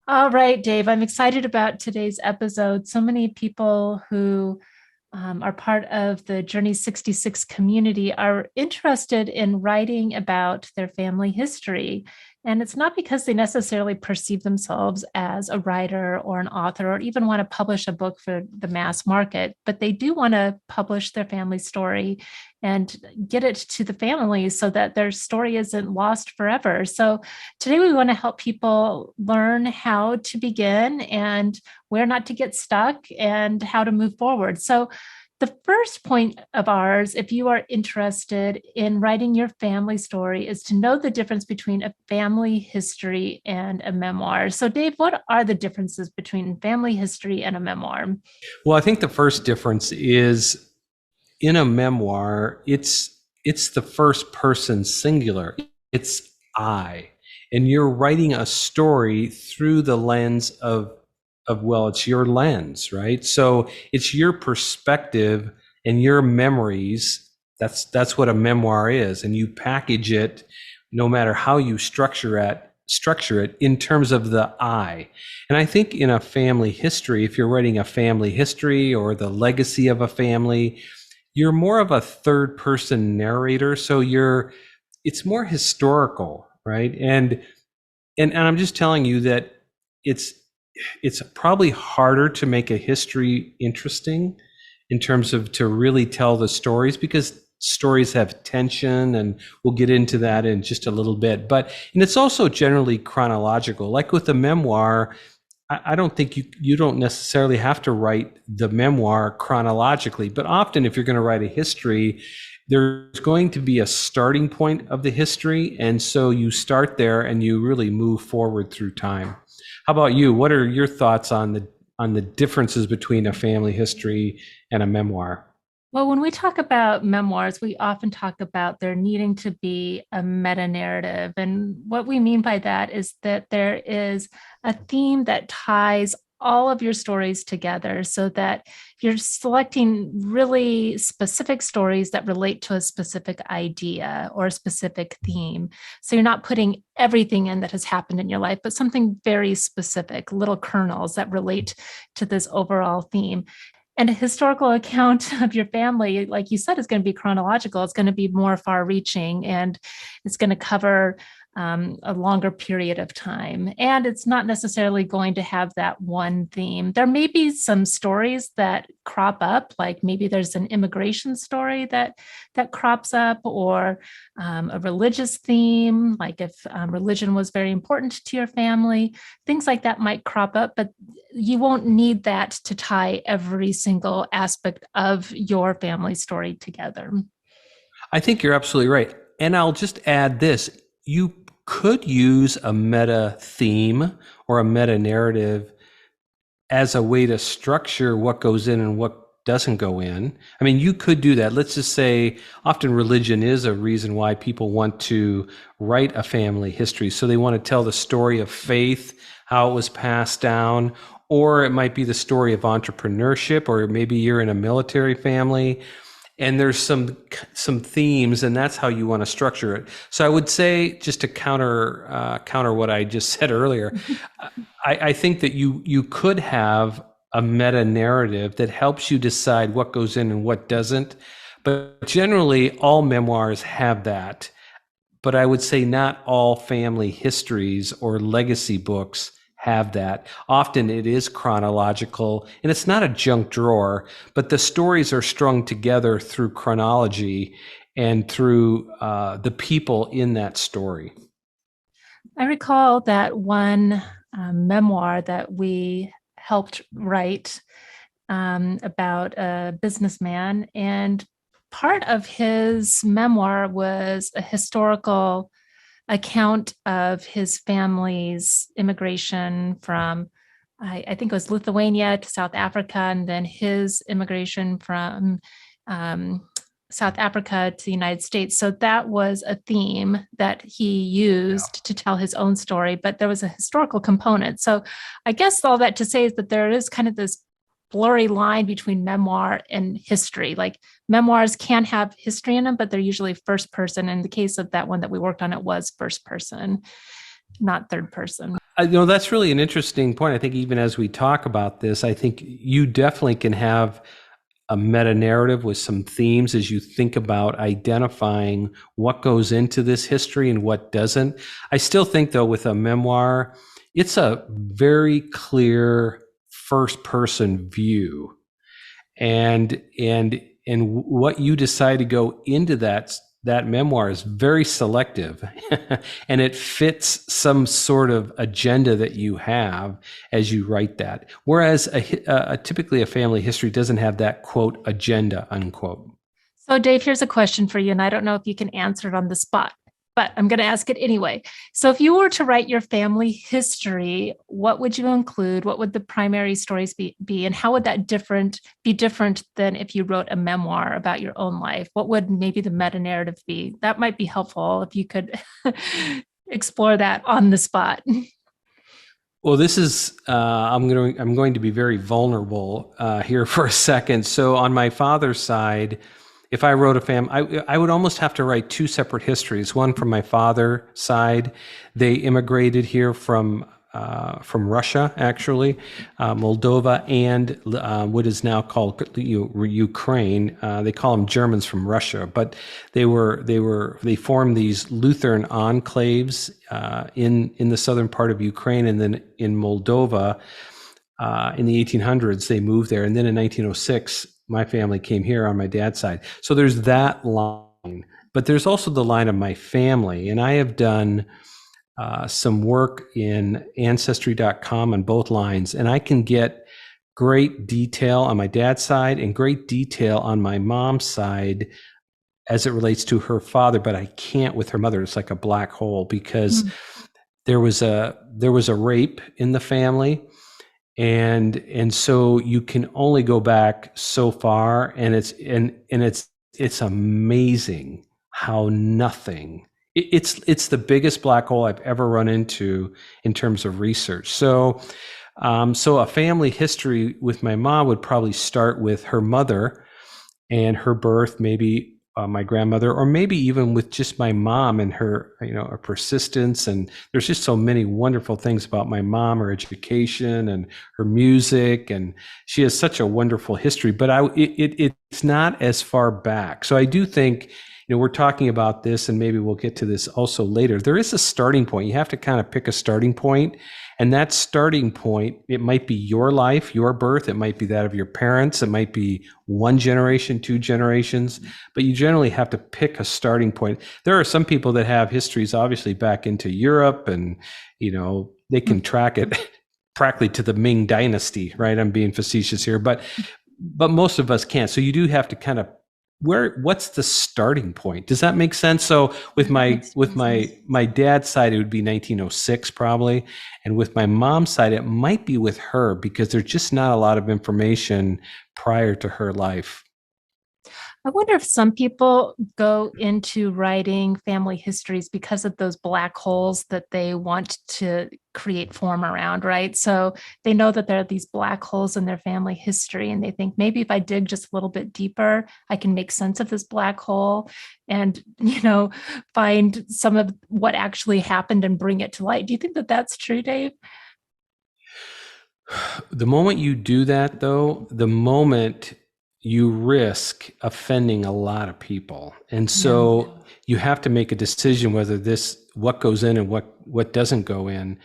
All right, Dave, I'm excited about today's episode. So many people who are part of the Journey 66 community are interested in writing about their family history. And it's not because they necessarily perceive themselves as a writer or an author or even want to publish a book for the mass market, but they do want to publish their family story and get it to the family so that their story isn't lost forever. So today we want to help people learn how to begin and where not to get stuck and how to move forward. So the first point of ours, if you are interested in writing your family story, is to know the difference between a family history and a memoir. So, Dave, what are the differences between family history and a memoir? Well, I think the first difference is in a memoir, it's the first person singular. It's I. And you're writing a story through the lens of well, it's your lens, right? So it's your perspective and your memories. That's what a memoir is. And you package it no matter how you structure it in terms of the I. And I think in a family history, if you're writing a family history or the legacy of a family, you're more of a third person narrator. So it's more historical, right? And I'm just telling you that it's it's probably harder to make a history interesting in terms of to really tell the stories because stories have tension, and we'll get into that in just a little bit. And it's also generally chronological. Like with a memoir, I don't think you don't necessarily have to write the memoir chronologically, but often if you're going to write a history, there's going to be a starting point of the history, and so you start there and you really move forward through time. How about you? What are your thoughts on the differences between a family history and a memoir? Well, when we talk about memoirs, we often talk about there needing to be a meta narrative. And what we mean by that is that there is a theme that ties all of your stories together so that you're selecting really specific stories that relate to a specific idea or a specific theme. So you're not putting everything in that has happened in your life, but something very specific, little kernels that relate to this overall theme. And a historical account of your family, like you said, is going to be chronological. It's going to be more far reaching and it's going to cover a longer period of time. And it's not necessarily going to have that one theme. There may be some stories that crop up, like maybe there's an immigration story that crops up, or a religious theme, like if religion was very important to your family, things like that might crop up, but you won't need that to tie every single aspect of your family story together. I think you're absolutely right. And I'll just add this. You could use a meta theme or a meta narrative as a way to structure what goes in and what doesn't go in. I mean, you could do that. Let's just say often religion is a reason why people want to write a family history. So they want to tell the story of faith, how it was passed down, or it might be the story of entrepreneurship, or maybe you're in a military family and there's some themes, and that's how you want to structure it. So I would say, just to counter what I just said earlier, I think that you could have a meta narrative that helps you decide what goes in and what doesn't. But generally, all memoirs have that. But I would say not all family histories or legacy books have that. Often it is chronological, and it's not a junk drawer, but the stories are strung together through chronology and through the people in that story. I recall that one memoir that we helped write about a businessman, and part of his memoir was a historical account of his family's immigration from, I think it was Lithuania to South Africa, and then his immigration from South Africa to the United States. So that was a theme that he used to tell his own story, but there was a historical component. So I guess all that to say is that there is kind of this blurry line between memoir and history. Like memoirs can have history in them, but they're usually first person. In the case of that one that we worked on, it was first person, not third person. That's really an interesting point. I think even as we talk about this, I think you definitely can have a meta narrative with some themes as you think about identifying what goes into this history and what doesn't. I still think, though, with a memoir, it's a very clear first person view, and what you decide to go into that memoir is very selective and it fits some sort of agenda that you have as you write that, whereas typically a family history doesn't have that quote agenda unquote. So, Dave, here's a question for you, and I don't know if you can answer it on the spot, but I'm going to ask it anyway. So, if you were to write your family history, what would you include? What would the primary stories be and how would that be different than if you wrote a memoir about your own life? What would maybe the meta narrative be? That might be helpful if you could explore that on the spot. Well, this is I'm going to be very vulnerable here for a second. So on my father's side, if I wrote I would almost have to write two separate histories. One from my father's side, they immigrated here from Russia, actually, Moldova, and what is now called Ukraine. They call them Germans from Russia, but they formed these Lutheran enclaves in the southern part of Ukraine, and then in Moldova in the 1800s they moved there, and then in 1906 my family came here on my dad's side. So there's that line, but there's also the line of my family, and I have done some work in ancestry.com on both lines, and I can get great detail on my dad's side and great detail on my mom's side as it relates to her father, but I can't with her mother. It's like a black hole because there was a rape in the family, and so you can only go back so far, and it's amazing how nothing it's the biggest black hole I've ever run into in terms of research. So, so a family history with my mom would probably start with her mother and her birth, maybe my grandmother, or maybe even with just my mom and her, her persistence. And there's just so many wonderful things about my mom, her education and her music, and she has such a wonderful history. But it's not as far back. So I do think, we're talking about this, and maybe we'll get to this also later. There is a starting point. You have to kind of pick a starting point. And that starting point, it might be your life, your birth. It might be that of your parents. It might be one generation, two generations. But you generally have to pick a starting point. There are some people that have histories, obviously, back into Europe, and, they can track it practically to the Ming Dynasty, right? I'm being facetious here, but most of us can't. So you do have to kind of what's the starting point? Does that make sense? So with my dad's side, it would be 1906 probably. And with my mom's side, it might be with her because there's just not a lot of information prior to her life. I wonder if some people go into writing family histories because of those black holes that they want to create form around, right? So they know that there are these black holes in their family history, and they think maybe if I dig just a little bit deeper, I can make sense of this black hole and, find some of what actually happened and bring it to light. Do you think that that's true, Dave? The moment you do that, though, the moment you risk offending a lot of people. And so you have to make a decision whether what goes in and what doesn't go in.